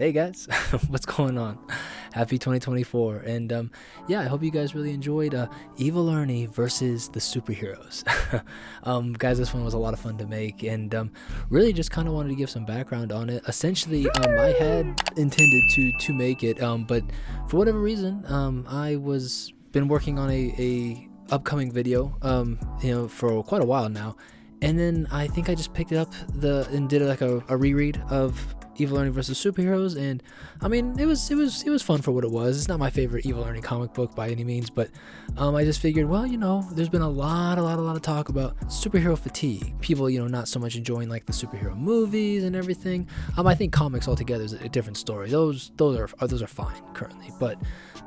Hey guys, what's going on? Happy 2024, and yeah, I hope you guys really enjoyed Evil Ernie versus the superheroes. Guys, this one was a lot of fun to make, and really just kind of wanted to give some background on it. Essentially, I had intended to make it, but for whatever reason, I was been working on a upcoming video, for quite a while now, and then I think I just picked it up and did like a reread of Evil Ernie versus superheroes, and I mean it was fun for what it was. It's not my favorite Evil Ernie comic book by any means, but I just figured, well, there's been a lot of talk about superhero fatigue. People, not so much enjoying like the superhero movies and everything. I think comics altogether is a different story. Those are fine currently, but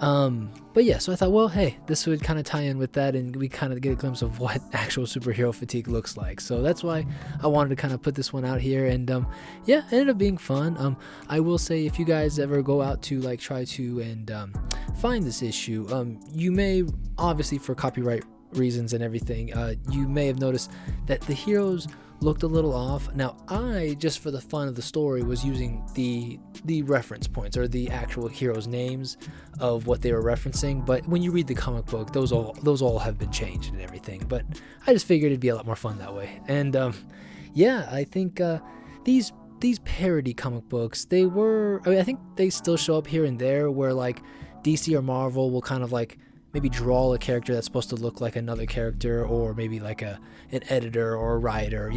yeah. So I thought, well, hey, this would kind of tie in with that, and we kind of get a glimpse of what actual superhero fatigue looks like. So that's why I wanted to kind of put this one out here, and yeah, it ended up being fun. I will say, if you guys ever go out to like try to and find this issue, you may, obviously for copyright reasons and everything, you may have noticed that the heroes looked a little off. Now, I, just for the fun of the story, was using the reference points, or the actual heroes' names of what they were referencing, but when you read the comic book, those all have been changed and everything. But I just figured it'd be a lot more fun that way. And yeah, I think these parody comic books, I think they still show up here and there, where like DC or Marvel will kind of like maybe draw a character that's supposed to look like another character, or maybe like an editor or a writer.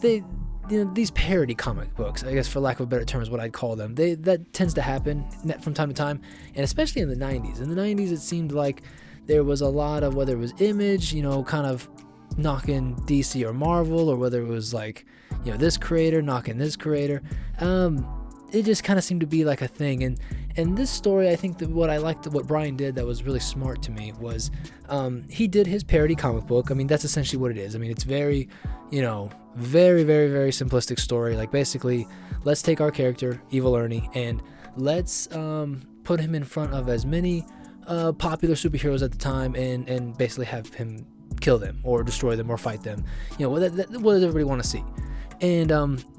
These parody comic books, I guess for lack of a better term is what I'd call them. That tends to happen from time to time, and especially in the 90s. In the 90s, it seemed like there was a lot of, whether it was Image, kind of knocking DC or Marvel, or whether it was like, this creator knocking this creator. It just kind of seemed to be like a thing. And this story, I think that what I liked, what Brian did that was really smart to me, was he did his parody comic book. I mean, that's essentially what it is. I mean, it's very, very, very, very simplistic story. Like, basically, let's take our character, Evil Ernie, and let's put him in front of as many popular superheroes at the time, and basically have him kill them or destroy them or fight them. What does everybody want to see? And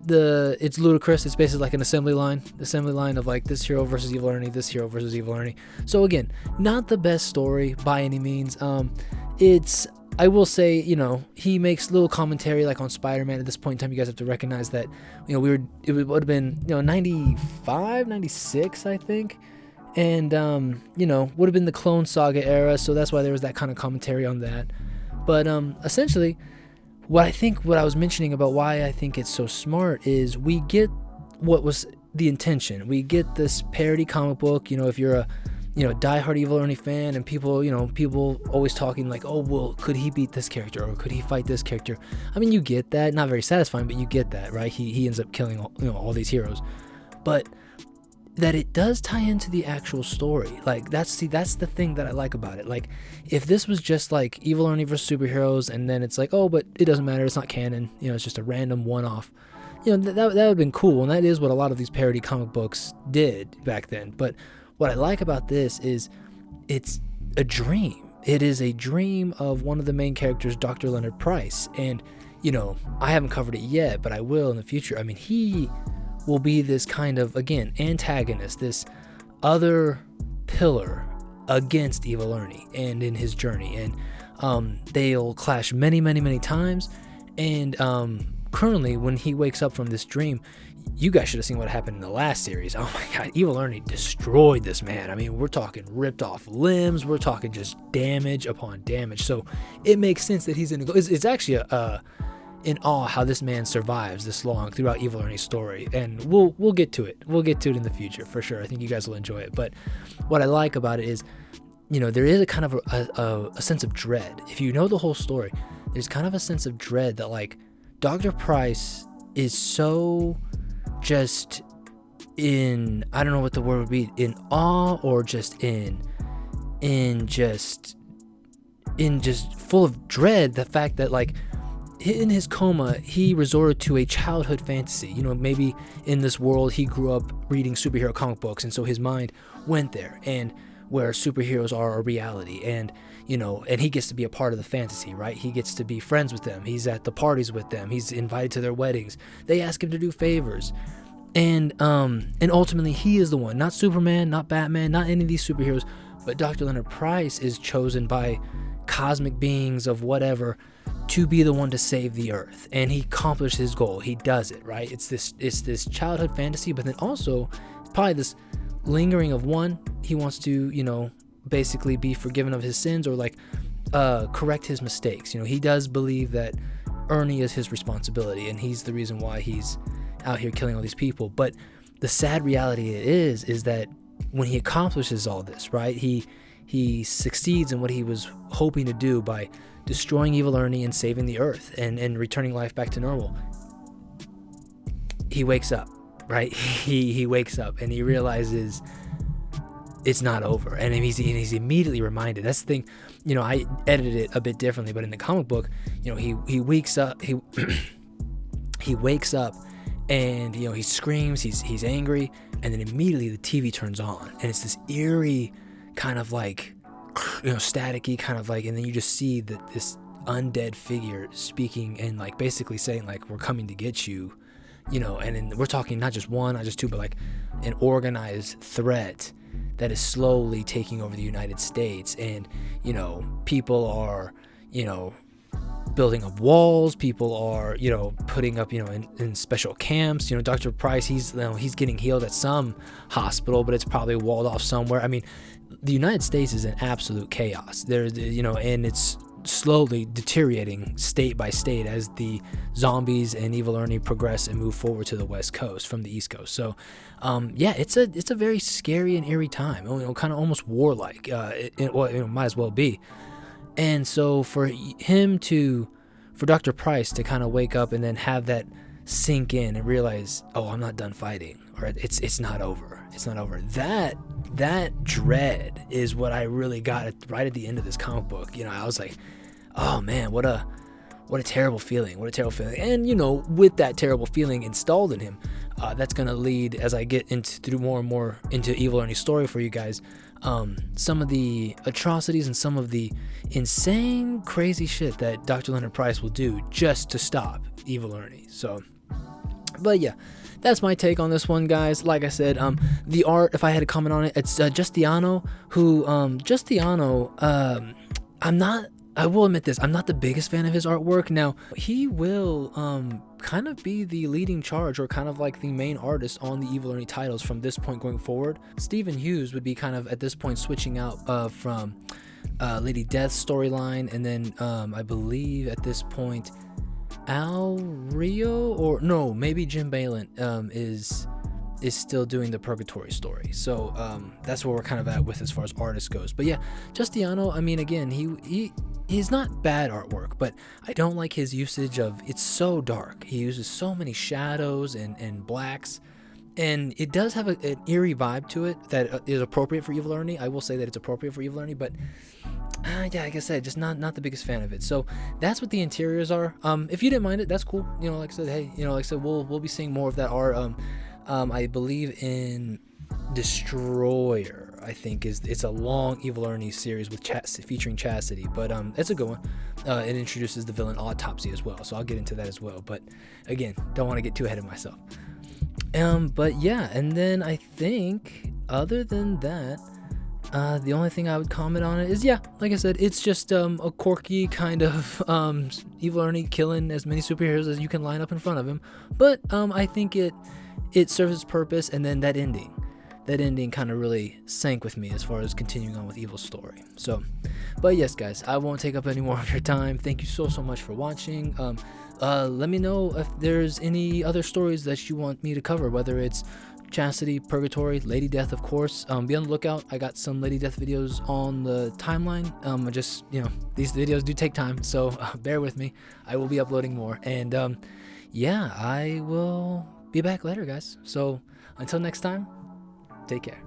it's ludicrous. It's basically like an assembly line of like this hero versus Evil Ernie, this hero versus Evil Ernie. So again, not the best story by any means. I will say, he makes little commentary like on Spider-Man. At this point in time, you guys have to recognize that, it would have been 95, 96, I think. And would have been the Clone Saga era, so that's why there was that kind of commentary on that. But essentially, what I was mentioning about why I think it's so smart is we get what was the intention. We get this parody comic book. If you're a diehard Evil Ernie fan, and people always talking like, oh, well, could he beat this character, or could he fight this character? I mean, you get that. Not very satisfying, but you get that, right? He ends up killing all these heroes, but that it does tie into the actual story. Like, that's the thing that I like about it. Like, if this was just like Evil Ernie versus superheroes, and then it's like, oh, but it doesn't matter, it's not canon, it's just a random one-off, that would have been cool, and that is what a lot of these parody comic books did back then. But what I like about this is it's a dream. It is a dream of one of the main characters, Dr. Leonard Price, and I haven't covered it yet, but I will in the future. I mean, he will be this kind of, again, antagonist, this other pillar against Evil Ernie and in his journey, and they'll clash many, many, many times. And currently, when he wakes up from this dream, you guys should have seen what happened in the last series. Oh my god, Evil Ernie destroyed this man. I mean, we're talking ripped off limbs, we're talking just damage upon damage. So it makes sense that he's it's actually in awe how this man survives this long throughout Evil Ernie's story, and we'll get to it. We'll get to it in the future for sure. I think you guys will enjoy it. But what I like about it is, there is a kind of a sense of dread. If you know the whole story, there's kind of a sense of dread that, like, Dr. Price is so just in, I don't know what the word would be, in awe, or just in just full of dread. The fact that, like, in his coma, he resorted to a childhood fantasy. Maybe in this world he grew up reading superhero comic books, and so his mind went there, and where superheroes are a reality, and and he gets to be a part of the fantasy, right? He gets to be friends with them. He's at the parties with them. He's invited to their weddings. They ask him to do favors, And ultimately he is the one, not Superman, not Batman, not any of these superheroes, but Dr. Leonard Price is chosen by cosmic beings of whatever to be the one to save the Earth, and he accomplished his goal. He does it, right? It's this childhood fantasy, but then also probably this lingering of, one, he wants to, you know, basically be forgiven of his sins, or like correct his mistakes. You know, he does believe that Ernie is his responsibility, and he's the reason why he's out here killing all these people. But the sad reality is that when he accomplishes all this, right, he succeeds in what he was hoping to do by destroying Evil Ernie and saving the Earth and returning life back to normal. He wakes up, right? He wakes up and he realizes it's not over, and he's immediately reminded. That's the thing, you know, I edited it a bit differently, but in the comic book, you know, he wakes up, he wakes up, and, you know, he screams, he's angry, and then immediately the TV turns on, and it's this eerie kind of like, you know, staticky kind of like, and then you just see that this undead figure speaking and like basically saying like, we're coming to get you, you know. And then we're talking not just one, not just two, but like an organized threat that is slowly taking over the United States. And, you know, people are, you know, building up walls, people are, you know, putting up, you know, in special camps. You know, Dr. Price, he's getting healed at some hospital, but it's probably walled off somewhere. I mean, the United States is in absolute chaos. There's, you know, and it's slowly deteriorating state by state as the zombies and Evil Ernie progress and move forward to the West Coast from the East Coast. So, yeah, it's a very scary and eerie time. You know, kind of almost warlike. Well, it might as well be. And so for Dr. Price to kind of wake up and then have that sink in and realize, oh, I'm not done fighting, or it's not over. It's not over. That dread is what I really got right at the end of this comic book. You know, I was like, oh man, what a terrible feeling. What a terrible feeling. And, you know, with that terrible feeling installed in him, that's going to lead, as I get through more and more into Evil Ernie's story for you guys, some of the atrocities and some of the insane, crazy shit that Dr. Leonard Price will do just to stop Evil Ernie. So, but yeah, that's my take on this one, guys. Like I said, the art, if I had to comment on it, it's Justiano, who, I will admit this, I'm not the biggest fan of his artwork. Now, he will kind of be the leading charge, or kind of like the main artist on the Evil Ernie titles from this point going forward. Stephen Hughes would be kind of at this point switching out from Lady Death's storyline, and then I believe at this point Al Rio, or no, maybe Jim Balin is still doing the Purgatory story. So that's where we're kind of at with as far as artist goes. But yeah, Justiano, I mean, again, he's not bad artwork, but I don't like his usage of, it's so dark. He uses so many shadows and blacks, and it does have an eerie vibe to it that is appropriate for Evil Ernie. I will say that it's appropriate for Evil Ernie, but yeah, like I said, just not the biggest fan of it. So that's what the interiors are. If you didn't mind it, that's cool. You know, like I said, hey, you know, like I said, we'll be seeing more of that art. I believe in Destroyer, I think it's a long Evil Ernie series with featuring Chastity, but it's a good one. It introduces the villain Autopsy as well, so I'll get into that as well. But again, don't want to get too ahead of myself. But yeah, and then I think other than that, the only thing I would comment on it is, yeah, like I said, it's just a quirky kind of Evil Ernie killing as many superheroes as you can line up in front of him. But I think it serves its purpose, and then that ending kind of really sank with me as far as continuing on with Evil's story. So, but yes, guys, I won't take up any more of your time. Thank you so much for watching. Let me know if there's any other stories that you want me to cover, whether it's Chastity, Purgatory, Lady Death, of course. Be on the lookout. I got some Lady Death videos on the timeline. Just, you know, these videos do take time, so bear with me. I will be uploading more, and yeah, I will be back later, guys. So until next time, take care.